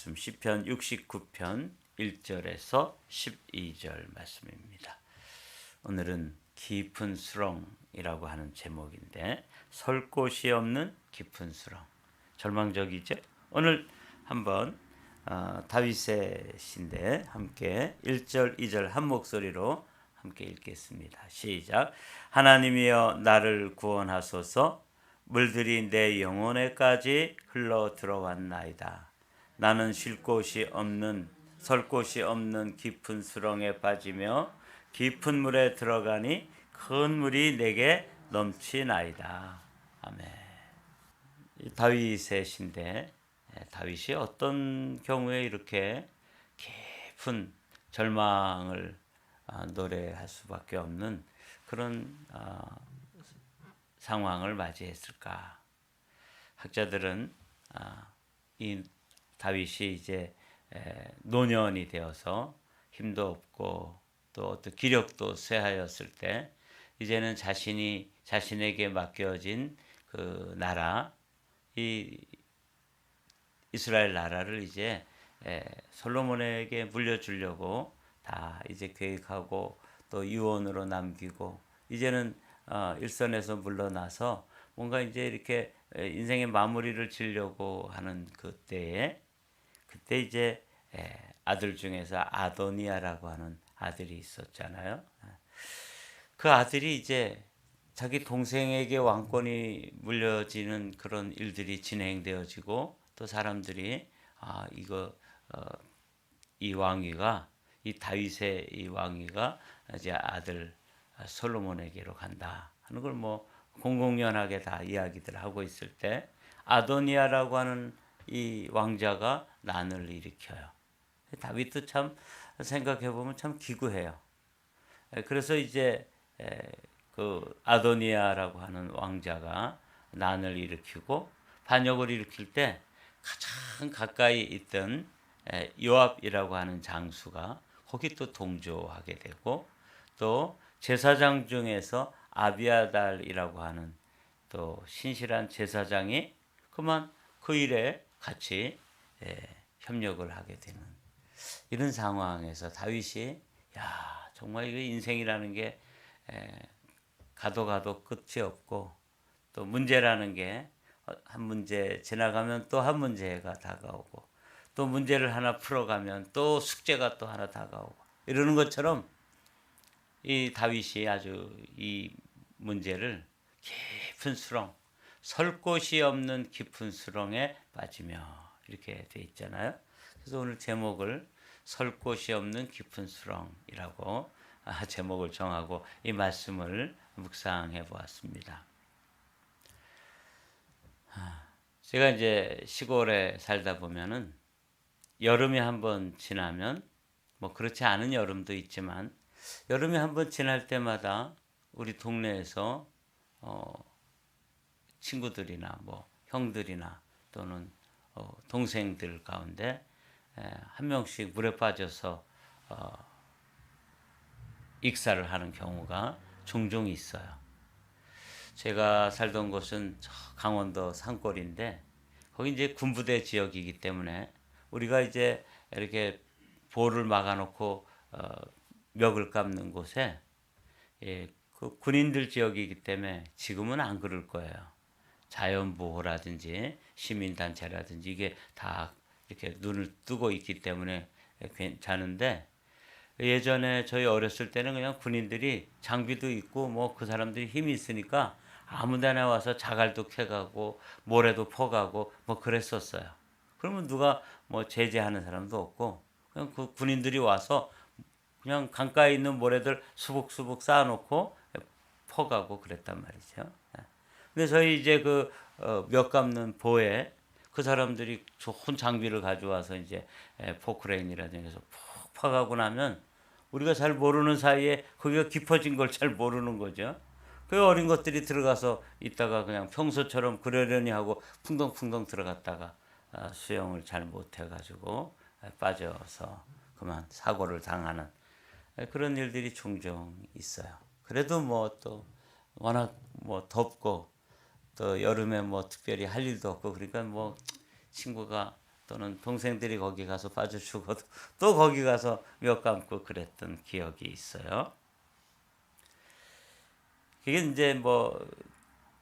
시편 69편 1절에서 12절 말씀입니다. 오늘은 깊은 수렁이라고 하는 제목인데, 설 곳이 없는 깊은 수렁. 절망적이죠? 오늘 한번 다윗의 시인데 함께 1절 2절 한 목소리로 함께 읽겠습니다. 시작. 하나님이여 나를 구원하소서. 물들이 내 영혼에까지 흘러 들어왔나이다. 나는 설 곳이 없는 깊은 수렁에 빠지며 깊은 물에 들어가니 큰 물이 내게 넘치나이다. 아멘. 다윗의 시인데, 다윗이 어떤 경우에 이렇게 깊은 절망을 노래할 수밖에 없는 그런 상황을 맞이했을까? 학자들은 이 다윗이 이제 노년이 되어서 힘도 없고 또 어떤 기력도 쇠하였을 때, 이제는 자신에게 맡겨진 그 나라, 이 이스라엘 나라를 이제 솔로몬에게 물려주려고 다 이제 계획하고 또 유언으로 남기고, 이제는 일선에서 물러나서 뭔가 이제 이렇게 인생의 마무리를 지으려고 하는 그때 이제 아들 중에서 아도니아라고 하는 아들이 있었잖아요. 그 아들이 이제 자기 동생에게 왕권이 물려지는 그런 일들이 진행되어지고, 또 사람들이 이 왕위가, 이 다윗의 이 왕위가 이제 아들 솔로몬에게로 간다 하는 걸 뭐 공공연하게 다 이야기들 하고 있을 때, 아도니아라고 하는 이 왕자가 난을 일으켜요. 다윗도 참 생각해 보면 참 기구해요. 그래서 이제 그 아도니아라고 하는 왕자가 난을 일으키고 반역을 일으킬 때, 가장 가까이 있던 요압이라고 하는 장수가 거기 또 동조하게 되고, 또 제사장 중에서 아비아달이라고 하는 또 신실한 제사장이 그만 그 일에 같이 협력을 하게 되는 이런 상황에서 다윗이, 정말 이거 인생이라는 게 가도 끝이 없고, 또 문제라는 게 한 문제 지나가면 또 한 문제가 다가오고, 또 문제를 하나 풀어가면 또 숙제가 또 하나 다가오고, 이러는 것처럼 이 다윗이 아주 이 문제를 깊은 수렁, 설 곳이 없는 깊은 수렁에 빠지며, 이렇게 돼 있잖아요. 그래서 오늘 제목을 설 곳이 없는 깊은 수렁이라고 제목을 정하고 이 말씀을 묵상해 보았습니다. 제가 이제 시골에 살다 보면은 여름이 한번 지나면, 뭐 그렇지 않은 여름도 있지만, 여름이 한번 지날 때마다 우리 동네에서 친구들이나 뭐 형들이나 또는 동생들 가운데 한 명씩 물에 빠져서 익사를 하는 경우가 종종 있어요. 제가 살던 곳은 강원도 산골인데, 거기 이제 군부대 지역이기 때문에 우리가 이제 이렇게 보를 막아놓고 멱을 감는 곳에, 그 군인들 지역이기 때문에 지금은 안 그럴 거예요. 자연보호라든지 시민단체라든지 이게 다 이렇게 눈을 뜨고 있기 때문에 괜찮은데, 예전에 저희 어렸을 때는 그냥 군인들이 장비도 있고 뭐 그 사람들이 힘이 있으니까 아무데나 와서 자갈도 캐가고 모래도 퍼가고 뭐 그랬었어요. 그러면 누가 뭐 제재하는 사람도 없고, 그냥 그 군인들이 와서 그냥 강가에 있는 모래들 수북수북 쌓아놓고 퍼가고 그랬단 말이죠. 근데 저희 이제 몇 감는 보에 그 사람들이 좋은 장비를 가져와서 이제 포크레인이라든지 해서 푹 파가고 나면, 우리가 잘 모르는 사이에 거기가 깊어진 걸 잘 모르는 거죠. 그 어린 것들이 들어가서 있다가 그냥 평소처럼 그러려니 하고 풍덩풍덩 들어갔다가 수영을 잘 못해가지고 빠져서 그만 사고를 당하는 그런 일들이 종종 있어요. 그래도 뭐 또 워낙 뭐 덥고 또 여름에 뭐 특별히 할 일도 없고, 그러니까 뭐 친구가 또는 동생들이 거기 가서 빠져 죽어도 또 거기 가서 몇 감고 그랬던 기억이 있어요. 그게 이제 뭐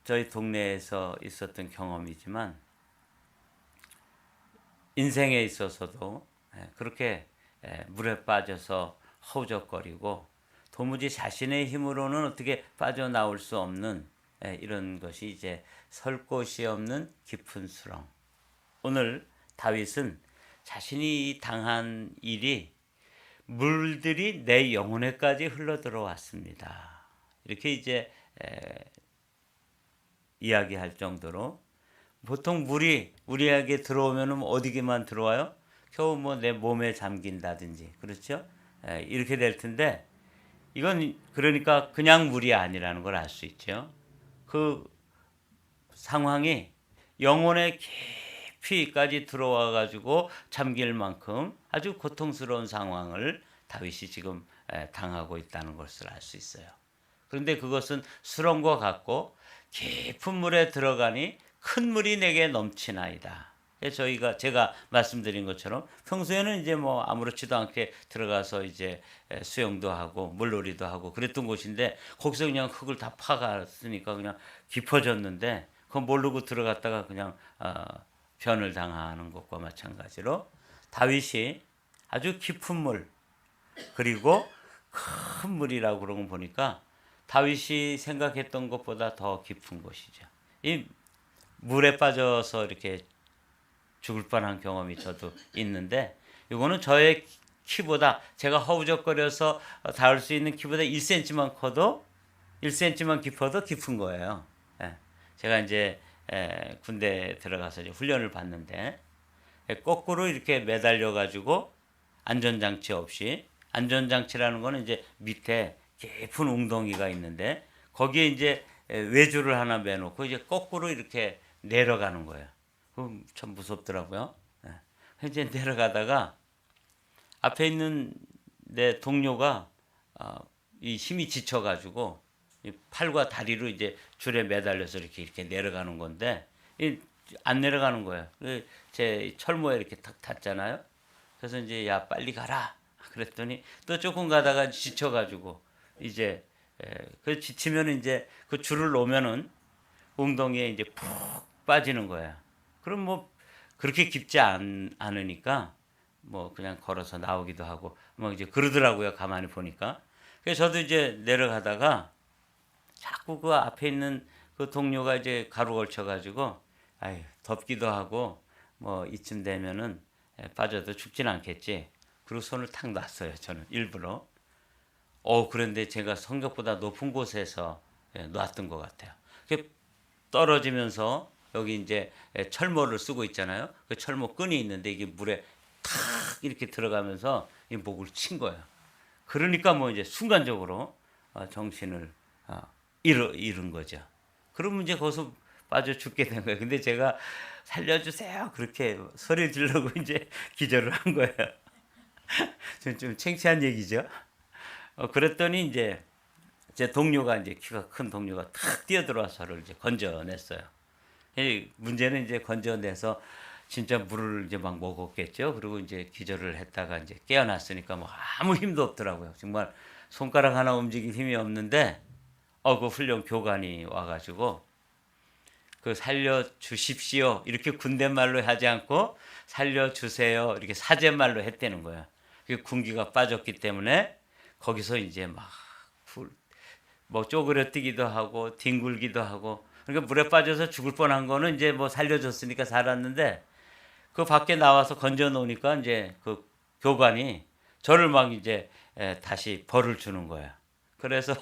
저희 동네에서 있었던 경험이지만 인생에 있어서도 그렇게 물에 빠져서 허우적거리고 도무지 자신의 힘으로는 어떻게 빠져나올 수 없는 이런 것이 이제 설 곳이 없는 깊은 수렁. 오늘 다윗은 자신이 당한 일이 물들이 내 영혼에까지 흘러 들어왔습니다. 이렇게 이제 이야기할 정도로 보통 물이 우리에게 들어오면 어디게만 들어와요? 겨우 뭐 내 몸에 잠긴다든지 그렇죠? 이렇게 될 텐데 이건 그러니까 그냥 물이 아니라는 걸 알 수 있죠. 그 상황이 영혼의 깊이까지 들어와 가지고 잠길 만큼 아주 고통스러운 상황을 다윗이 지금 당하고 있다는 것을 알 수 있어요. 그런데 그것은 수렁과 같고 깊은 물에 들어가니 큰 물이 내게 넘치나이다. 제가 말씀드린 것처럼 평소에는 이제 뭐 아무렇지도 않게 들어가서 이제 수영도 하고 물놀이도 하고 그랬던 곳인데 거기서 그냥 흙을 다 파갔으니까 그냥 깊어졌는데 그거 모르고 들어갔다가 그냥 변을 당하는 것과 마찬가지로 다윗이 아주 깊은 물 그리고 큰 물이라고 그런 거 보니까 다윗이 생각했던 것보다 더 깊은 곳이죠. 이 물에 빠져서 이렇게 죽을 뻔한 경험이 저도 있는데 이거는 저의 키보다 제가 허우적거려서 닿을 수 있는 키보다 1cm만 커도 1cm만 깊어도 깊은 거예요. 제가 이제 군대 들어가서 이제 훈련을 받는데 거꾸로 이렇게 매달려 가지고 안전장치 없이 안전장치라는 거는 이제 밑에 깊은 웅덩이가 있는데 거기에 이제 외주를 하나 매놓고 이제 거꾸로 이렇게 내려가는 거예요. 참 무섭더라고요. 이제 내려가다가 앞에 있는 내 동료가 이 힘이 지쳐가지고 이 팔과 다리로 이제 줄에 매달려서 이렇게 내려가는 건데 안 내려가는 거예요. 제 철모에 이렇게 탁 탔잖아요. 그래서 이제 야 빨리 가라. 그랬더니 또 조금 가다가 지쳐가지고 이제 그 지치면 이제 그 줄을 놓으면은 웅덩이에 이제 푹 빠지는 거예요. 그럼 뭐 그렇게 깊지 않으니까 뭐 그냥 걸어서 나오기도 하고 뭐 이제 그러더라고요. 가만히 보니까. 그래서 저도 이제 내려가다가 자꾸 그 앞에 있는 그 동료가 이제 가루 걸쳐 가지고 아유 덥기도 하고 뭐 이쯤 되면은 빠져도 죽진 않겠지. 그리고 손을 탁 놨어요. 저는 일부러. 그런데 제가 성격보다 높은 곳에서 놨던 것 같아요. 떨어지면서 여기 이제 철모를 쓰고 있잖아요. 그 철모 끈이 있는데 이게 물에 탁 이렇게 들어가면서 이 목을 친 거예요. 그러니까 뭐 이제 순간적으로 정신을 잃은 거죠. 그러면 이제 거기서 빠져 죽게 된 거예요. 근데 제가 살려주세요 그렇게 소리 지르고 이제 기절을 한 거예요. 좀 창피한 얘기죠. 그랬더니 이제 제 동료가 이제 키가 큰 동료가 탁 뛰어들어와서 저를 이제 건져냈어요. 문제는 이제 건져내서 진짜 물을 이제 막 먹었겠죠. 그리고 이제 기절을 했다가 이제 깨어났으니까 뭐 아무 힘도 없더라고요. 정말 손가락 하나 움직일 힘이 없는데 그 훈련 교관이 와가지고 그 살려주십시오 이렇게 군대말로 하지 않고 살려주세요 이렇게 사제말로 했다는 거예요. 그 군기가 빠졌기 때문에 거기서 이제 뭐 쪼그려뜨기도 하고 뒹굴기도 하고 그러니까 물에 빠져서 죽을 뻔한 거는 이제 뭐 살려줬으니까 살았는데 그 밖에 나와서 건져 놓으니까 이제 그 교관이 저를 막 이제 다시 벌을 주는 거야. 그래서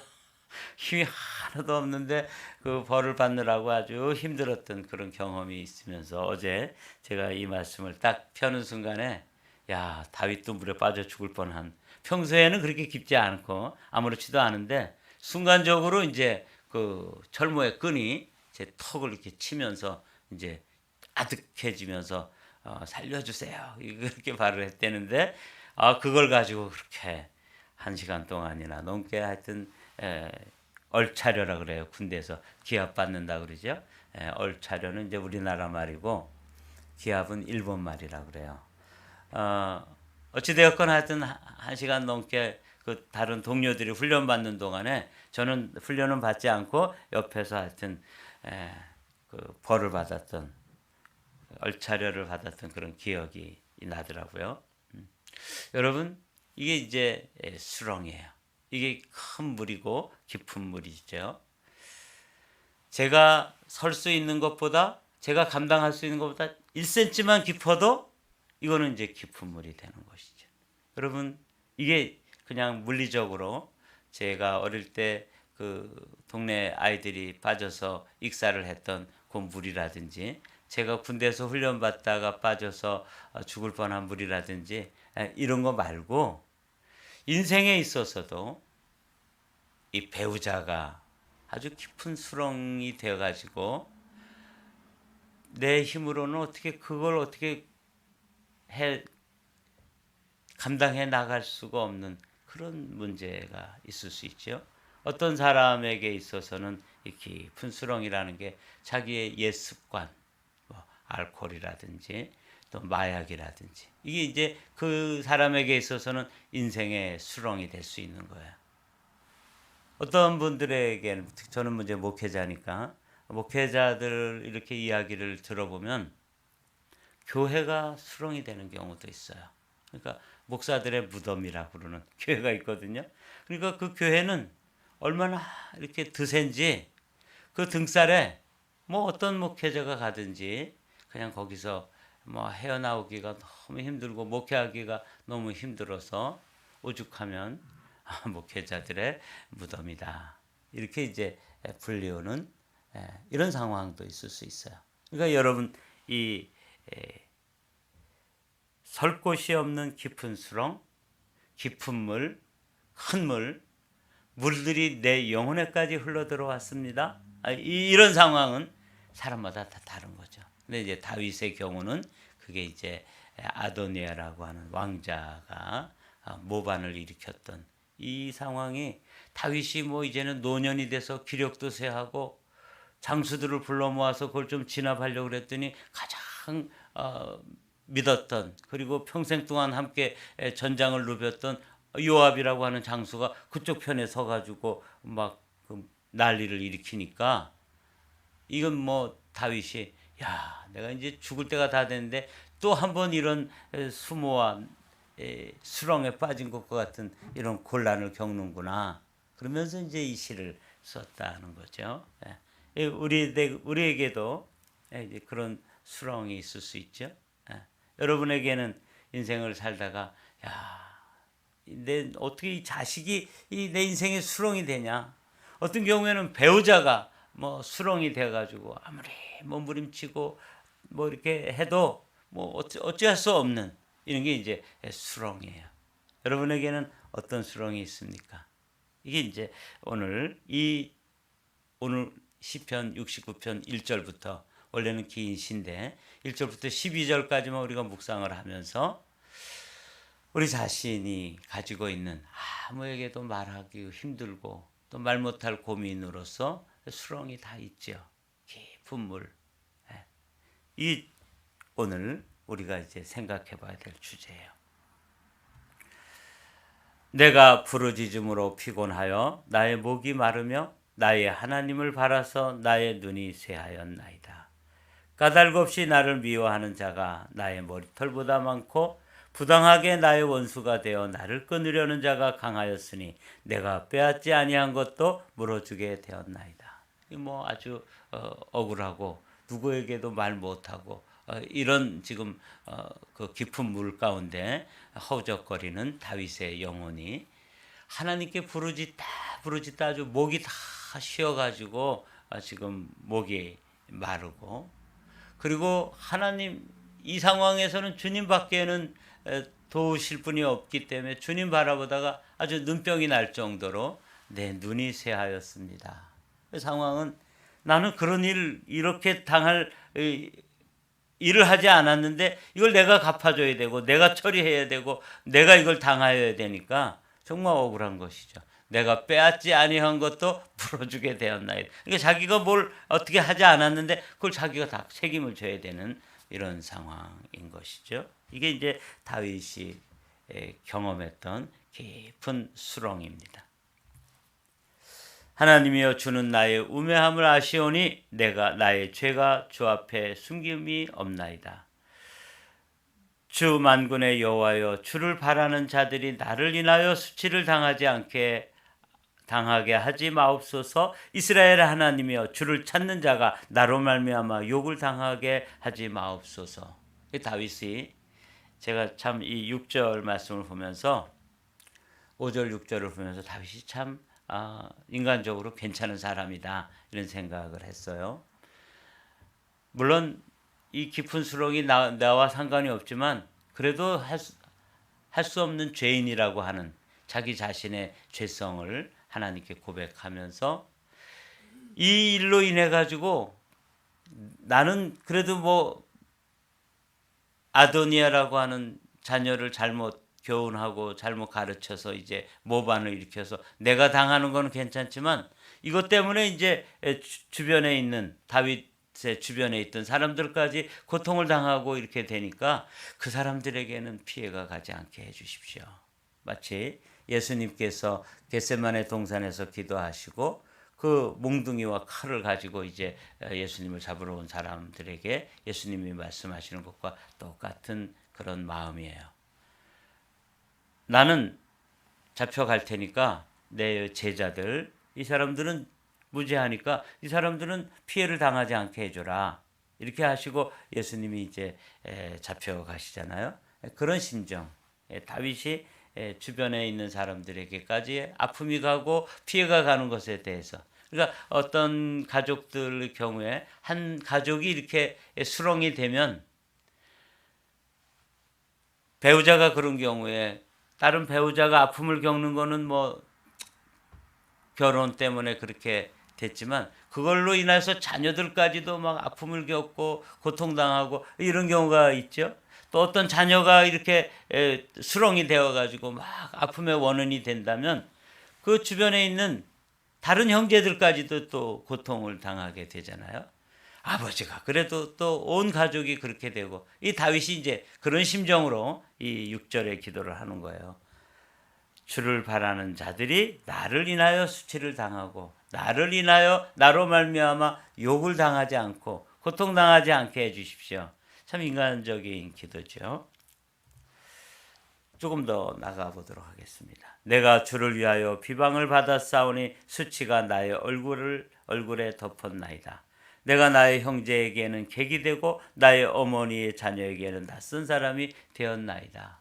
힘이 하나도 없는데 그 벌을 받느라고 아주 힘들었던 그런 경험이 있으면서 어제 제가 이 말씀을 딱 펴는 순간에 야 다윗도 물에 빠져 죽을 뻔한 평소에는 그렇게 깊지 않고 아무렇지도 않은데 순간적으로 이제 그 철모의 끈이 제 턱을 이렇게 치면서 이제 아득해지면서 살려주세요 이렇게 말을 했대는데 그걸 가지고 그렇게 1시간 동안이나 넘게 하여튼 얼차려라 그래요. 군대에서 기합 받는다 그러죠. 얼차려는 이제 우리나라 말이고 기압은 일본 말이라 그래요. 어찌되었건 하여튼 1시간 넘게 그 다른 동료들이 훈련 받는 동안에 저는 훈련은 받지 않고 옆에서 하여튼 그 벌을 받았던, 얼차려를 받았던 그런 기억이 나더라고요. 여러분, 이게 이제 수렁이에요. 이게 큰 물이고 깊은 물이죠. 제가 설 수 있는 것보다, 제가 감당할 수 있는 것보다 1cm만 깊어도 이거는 이제 깊은 물이 되는 것이죠. 여러분, 이게 그냥 물리적으로 제가 어릴 때 그 동네 아이들이 빠져서 익사를 했던 그 물이라든지, 제가 군대에서 훈련 받다가 빠져서 죽을 뻔한 물이라든지, 이런 거 말고 인생에 있어서도 이 배우자가 아주 깊은 수렁이 되어 가지고 내 힘으로는 어떻게 그걸 어떻게 감당해 나갈 수가 없는 그런 문제가 있을 수 있죠. 어떤 사람에게 있어서는 이 깊은 수렁이라는 게 자기의 옛 습관, 뭐 알코올이라든지 또 마약이라든지, 이게 이제 그 사람에게 있어서는 인생의 수렁이 될 수 있는 거예요. 어떤 분들에게는, 저는 이제 목회자니까 목회자들 이렇게 이야기를 들어보면 교회가 수렁이 되는 경우도 있어요. 그러니까 목사들의 무덤이라 부르는 교회가 있거든요. 그러니까 그 교회는 얼마나 이렇게 드센지 그 등살에 뭐 어떤 목회자가 가든지 그냥 거기서 뭐 헤어나오기가 너무 힘들고 목회하기가 너무 힘들어서 오죽하면 목회자들의 무덤이다, 이렇게 이제 불리우는 이런 상황도 있을 수 있어요. 그러니까 여러분, 이 설 곳이 없는 깊은 수렁, 깊은 물, 큰 물, 물들이 내 영혼에까지 흘러 들어왔습니다. 이런 상황은 사람마다 다 다른 거죠. 근데 이제 다윗의 경우는 그게 이제 아도니아라고 하는 왕자가 모반을 일으켰던 이 상황이, 다윗이 뭐 이제는 노년이 돼서 기력도 쇠하고 장수들을 불러 모아서 그걸 좀 진압하려고 그랬더니 가장 믿었던, 그리고 평생 동안 함께 전장을 누볐던 요압이라고 하는 장수가 그쪽 편에 서가지고 막 난리를 일으키니까, 이건 뭐 다윗이, 야, 내가 이제 죽을 때가 다 됐는데 또 한 번 이런 수모와 수렁에 빠진 것과 같은 이런 곤란을 겪는구나, 그러면서 이제 이 시를 썼다는 거죠. 우리에게도 이제 그런 수렁이 있을 수 있죠. 여러분에게는 인생을 살다가, 야, 내 어떻게 이 자식이 내 인생의 수렁이 되냐? 어떤 경우에는 배우자가 뭐 수렁이 돼가지고 아무리 몸부림치고 뭐 이렇게 해도 뭐 어찌할 수 없는 이런 게 이제 수렁이에요. 여러분에게는 어떤 수렁이 있습니까? 이게 이제 오늘 시편 69편 1절부터, 원래는 긴 시인데 1절부터 12절까지만 우리가 묵상을 하면서 우리 자신이 가지고 있는 아무에게도 말하기 힘들고 또 말 못할 고민으로서 수렁이 다 있죠. 깊은 물. 이 오늘 우리가 이제 생각해 봐야 될 주제예요. 내가 부르짖음으로 피곤하여 나의 목이 마르며 나의 하나님을 바라서 나의 눈이 쇠하였나이다. 까닭없이 나를 미워하는 자가 나의 머리털보다 많고 부당하게 나의 원수가 되어 나를 끊으려는 자가 강하였으니 내가 빼앗지 아니한 것도 물어주게 되었나이다. 뭐 아주 억울하고 누구에게도 말 못하고 이런 지금 그 깊은 물 가운데 허우적거리는 다윗의 영혼이 하나님께 부르짖다 아주 목이 다 쉬어가지고 지금 목이 마르고, 그리고 하나님, 이 상황에서는 주님밖에는 도우실 분이 없기 때문에 주님 바라보다가 아주 눈병이 날 정도로 내 눈이 쇠하였습니다. 그 상황은 나는 그런 이렇게 당할 일을 하지 않았는데 이걸 내가 갚아줘야 되고 내가 처리해야 되고 내가 이걸 당하여야 되니까 정말 억울한 것이죠. 내가 빼앗지 아니한 것도 풀어주게 되었나이다. 그러니까 자기가 뭘 어떻게 하지 않았는데 그걸 자기가 다 책임을 져야 되는 이런 상황인 것이죠. 이게 이제 다윗이 경험했던 깊은 수렁입니다. 하나님이여 주는 나의 우매함을 아시오니 내가 나의 죄가 주 앞에 숨김이 없나이다. 주 만군의 여호와여 주를 바라는 자들이 나를 인하여 수치를 당하게 하지 마옵소서. 이스라엘 하나님이여 주를 찾는 자가 나로 말미암아 욕을 당하게 하지 마옵소서. 다윗이 제가 참 이 6절 말씀을 보면서 5절 6절을 보면서 다윗이 참 인간적으로 괜찮은 사람이다 이런 생각을 했어요. 물론 이 깊은 수렁이 나와 상관이 없지만 그래도 할 수 없는 죄인이라고 하는 자기 자신의 죄성을 하나님께 고백하면서 이 일로 인해 가지고 나는 그래도 뭐 아도니아라고 하는 자녀를 잘못 교훈하고 잘못 가르쳐서 이제 모반을 일으켜서 내가 당하는 건 괜찮지만 이것 때문에 이제 주변에 있는 다윗의 주변에 있던 사람들까지 고통을 당하고 이렇게 되니까 그 사람들에게는 피해가 가지 않게 해 주십시오. 마치 예수님께서 겟세마네 동산에서 기도하시고 그 몽둥이와 칼을 가지고 이제 예수님을 잡으러 온 사람들에게 예수님이 말씀하시는 것과 똑같은 그런 마음이에요. 나는 잡혀갈 테니까 내 제자들 이 사람들은 무죄하니까 이 사람들은 피해를 당하지 않게 해줘라. 이렇게 하시고 예수님이 이제 잡혀가시잖아요. 그런 심정. 다윗이 주변에 있는 사람들에게까지 아픔이 가고 피해가 가는 것에 대해서 그러니까 어떤 가족들의 경우에 한 가족이 이렇게 수렁이 되면 배우자가 그런 경우에 다른 배우자가 아픔을 겪는 거는 뭐 결혼 때문에 그렇게 됐지만 그걸로 인해서 자녀들까지도 막 아픔을 겪고 고통당하고 이런 경우가 있죠. 또 어떤 자녀가 이렇게 수렁이 되어가지고 막 아픔의 원인이 된다면 그 주변에 있는 다른 형제들까지도 또 고통을 당하게 되잖아요. 아버지가 그래도 또 온 가족이 그렇게 되고 이 다윗이 이제 그런 심정으로 이 6절의 기도를 하는 거예요. 주를 바라는 자들이 나를 인하여 수치를 당하고 나를 인하여 나로 말미암아 욕을 당하지 않고 고통당하지 않게 해 주십시오. 참 인간적인 기도죠. 조금 더 나가 보도록 하겠습니다. 내가 주를 위하여 비방을 받았사오니 수치가 나의 얼굴에 덮었나이다. 내가 나의 형제에게는 객이 되고 나의 어머니의 자녀에게는 낯선 사람이 되었나이다.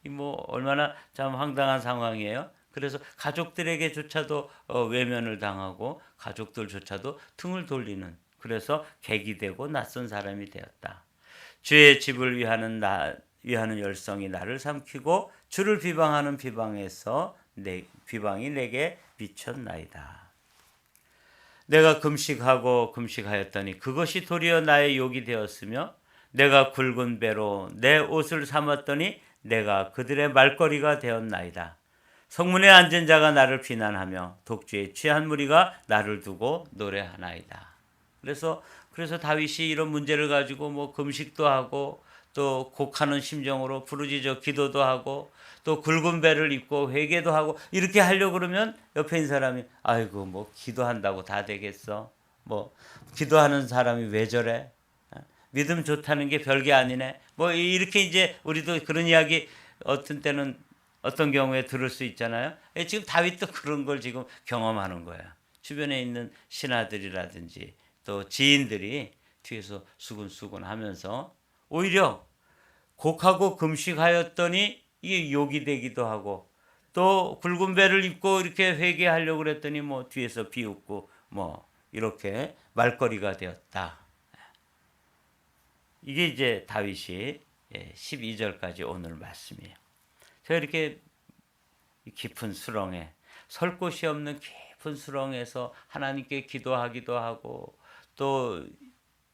뭐 얼마나 참 황당한 상황이에요. 그래서 가족들에게조차도 외면을 당하고 가족들조차도 등을 돌리는 그래서 객이 되고 낯선 사람이 되었다. 주의 집을 위하는 열성이 나를 삼키고 주를 비방하는 비방에서 비방이 내게 미쳤나이다. 내가 금식하였더니 그것이 도리어 나의 욕이 되었으며 내가 굵은 배로 내 옷을 삼았더니 내가 그들의 말거리가 되었나이다. 성문에 앉은 자가 나를 비난하며 독주에 취한 무리가 나를 두고 노래하나이다. 그래서 다윗이 이런 문제를 가지고 뭐 금식도 하고 또 곡하는 심정으로 부르짖어 기도도 하고 또 굵은 배를 입고 회개도 하고 이렇게 하려고 그러면 옆에 있는 사람이 아이고 뭐 기도한다고 다 되겠어. 뭐 기도하는 사람이 왜 저래? 믿음 좋다는 게 별게 아니네. 뭐 이렇게 이제 우리도 그런 이야기 어떤 때는 어떤 경우에 들을 수 있잖아요. 지금 다윗도 그런 걸 지금 경험하는 거야. 주변에 있는 신하들이라든지 또 지인들이 뒤에서 수군수군 하면서 오히려 곡하고 금식하였더니 이게 욕이 되기도 하고 또 굵은 배를 입고 이렇게 회개하려고 그랬더니 뭐 뒤에서 비웃고 뭐 이렇게 말거리가 되었다. 이게 이제 다윗이 12절까지 오늘 말씀이에요. 제가 이렇게 깊은 수렁에 설 곳이 없는 깊은 수렁에서 하나님께 기도하기도 하고 또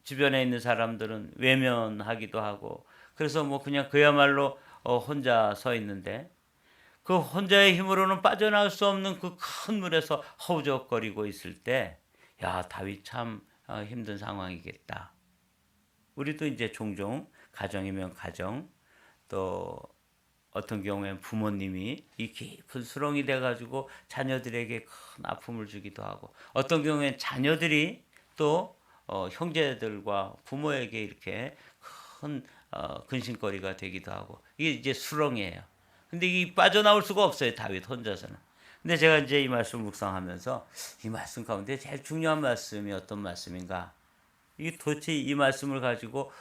주변에 있는 사람들은 외면하기도 하고 그래서 뭐 그냥 그야말로 혼자 서 있는데 그 혼자의 힘으로는 빠져나올 수 없는 그 큰 물에서 허우적거리고 있을 때 야 다윗 참 힘든 상황이겠다. 우리도 이제 종종 가정이면 가정, 또 어떤 경우에는 부모님이 이 깊은 수렁이 돼가지고 자녀들에게 큰 아픔을 주기도 하고, 어떤 경우에는 자녀들이 또 형제들과 부모에게 이렇게 큰 근심거리가 되기도 하고, 이게 이제 수렁이에요. 근데 이 빠져나올 수가 없어요, 다윗 혼자서는. 근데 제가 이제 이 말씀 묵상하면서 이 말씀 가운데 제일 중요한 말씀이 어떤 말씀인가? 이 도대체 이 말씀을 가지고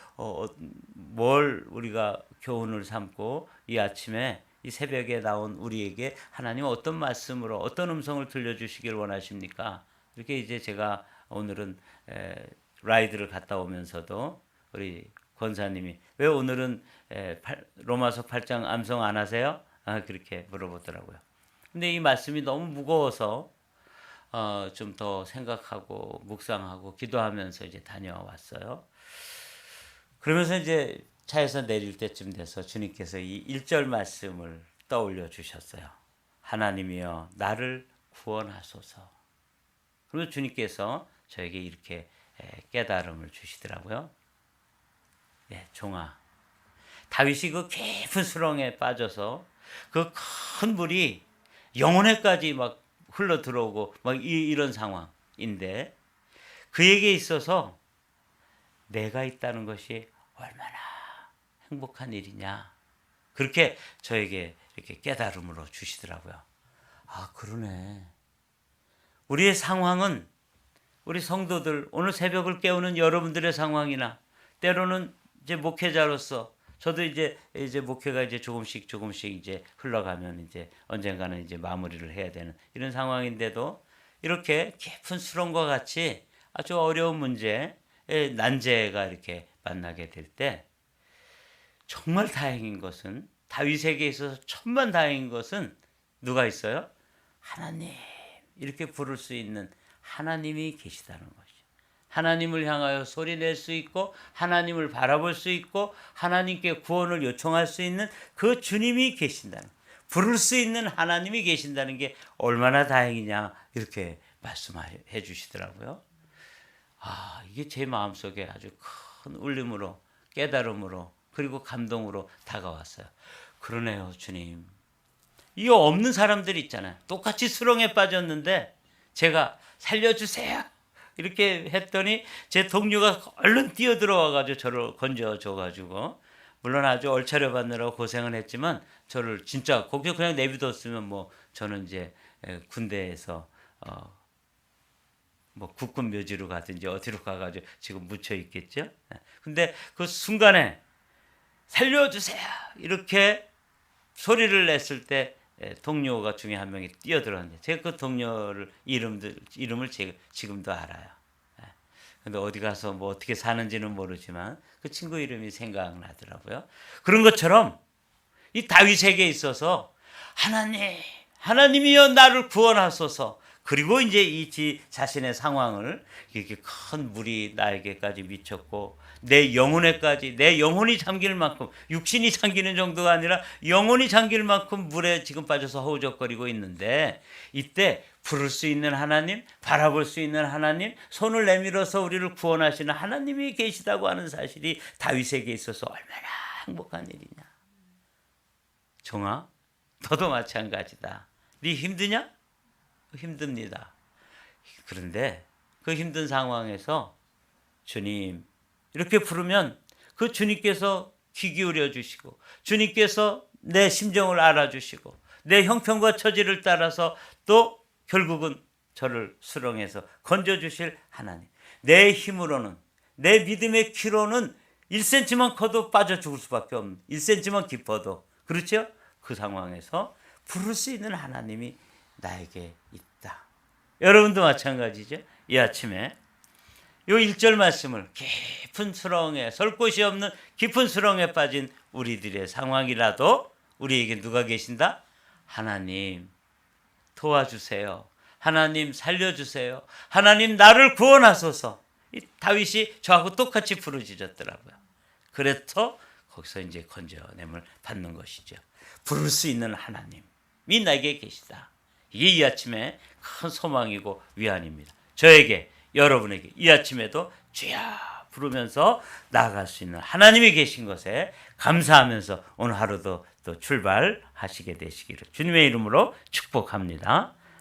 뭘 우리가 교훈을 삼고 이 아침에 이 새벽에 나온 우리에게 하나님 어떤 말씀으로 어떤 음성을 들려주시길 원하십니까? 이렇게 이제 제가 오늘은 라이드를 갔다 오면서도 우리 권사님이 왜 오늘은 로마서 8장 암송 안 하세요? 그렇게 물어보더라고요. 근데 이 말씀이 너무 무거워서 좀 더 생각하고 묵상하고 기도하면서 이제 다녀왔어요. 그러면서 이제 차에서 내릴 때쯤 돼서 주님께서 이 1절 말씀을 떠올려 주셨어요. 하나님이여 나를 구원하소서. 그리고 주님께서 저에게 이렇게 깨달음을 주시더라고요. 종아, 다윗이 그 깊은 수렁에 빠져서 그 큰 물이 영혼에까지 막 흘러 들어오고 막 이런 상황인데, 그에게 있어서 내가 있다는 것이 얼마나 행복한 일이냐, 그렇게 저에게 이렇게 깨달음으로 주시더라고요. 아, 그러네. 우리의 상황은, 우리 성도들 오늘 새벽을 깨우는 여러분들의 상황이나, 때로는 이제 목회자로서 저도 이제 목회가 이제 조금씩 이제 흘러가면 이제 언젠가는 이제 마무리를 해야 되는 이런 상황인데도, 이렇게 깊은 수렁과 같이 아주 어려운 문제, 난제가 이렇게 만나게 될 때 정말 다행인 것은, 다윗에게 있어서 천만 다행인 것은 누가 있어요? 하나님, 이렇게 부를 수 있는 하나님이 계시다는 것이죠. 하나님을 향하여 소리낼 수 있고, 하나님을 바라볼 수 있고, 하나님께 구원을 요청할 수 있는 그 주님이 계신다는, 부를 수 있는 하나님이 계신다는 게 얼마나 다행이냐, 이렇게 말씀해 주시더라고요. 아, 이게 제 마음속에 아주 큰 울림으로, 깨달음으로, 그리고 감동으로 다가왔어요. 그러네요, 주님. 이거 없는 사람들이 있잖아요. 똑같이 수렁에 빠졌는데 제가 살려주세요 이렇게 했더니 제 동료가 얼른 뛰어들어와가지고 저를 건져줘가지고, 물론 아주 얼차려 받느라고 고생을 했지만 저를 진짜 거기서 그냥 내비뒀으면 뭐 저는 이제 군대에서 뭐 국군 묘지로 가든지 어디로 가가지고 지금 묻혀 있겠죠. 근데 그 순간에 살려주세요 이렇게 소리를 냈을 때 동료가 중에 한 명이 뛰어들었는데, 제가 그 동료를 이름을 지금도 알아요. 근데 어디 가서 뭐 어떻게 사는지는 모르지만 그 친구 이름이 생각나더라고요. 그런 것처럼 이 다윗에게 있어서 하나님이여 나를 구원하소서. 그리고 이제 이 자신의 상황을, 이렇게 큰 물이 나에게까지 미쳤고 내 영혼에까지, 내 영혼이 잠길 만큼, 육신이 잠기는 정도가 아니라 영혼이 잠길 만큼 물에 지금 빠져서 허우적거리고 있는데, 이때 부를 수 있는 하나님, 바라볼 수 있는 하나님, 손을 내밀어서 우리를 구원하시는 하나님이 계시다고 하는 사실이 다윗에게 있어서 얼마나 행복한 일이냐. 종아, 너도 마찬가지다. 네 힘드냐? 힘듭니다. 그런데 그 힘든 상황에서 주님 이렇게 부르면 그 주님께서 귀 기울여 주시고, 주님께서 내 심정을 알아주시고, 내 형편과 처지를 따라서 또 결국은 저를 수렁에서 건져주실 하나님. 내 힘으로는, 내 믿음의 키로는 1cm만 커도 빠져 죽을 수밖에 없는, 1cm만 깊어도, 그렇죠? 그 상황에서 부를 수 있는 하나님이 나에게 있다. 여러분도 마찬가지죠. 이 아침에 이 1절 말씀을, 깊은 수렁에, 설 곳이 없는 깊은 수렁에 빠진 우리들의 상황이라도 우리에게 누가 계신다? 하나님 도와주세요. 하나님 살려주세요. 하나님 나를 구원하소서. 이 다윗이 저하고 똑같이 부르짖었더라고요. 그래서 거기서 이제 건져냄을 받는 것이죠. 부를 수 있는 하나님이 나에게 계시다. 이게 이 아침에 큰 소망이고 위안입니다. 저에게, 여러분에게 이 아침에도 주여 부르면서 나아갈 수 있는 하나님이 계신 것에 감사하면서 오늘 하루도 또 출발하시게 되시기를 주님의 이름으로 축복합니다.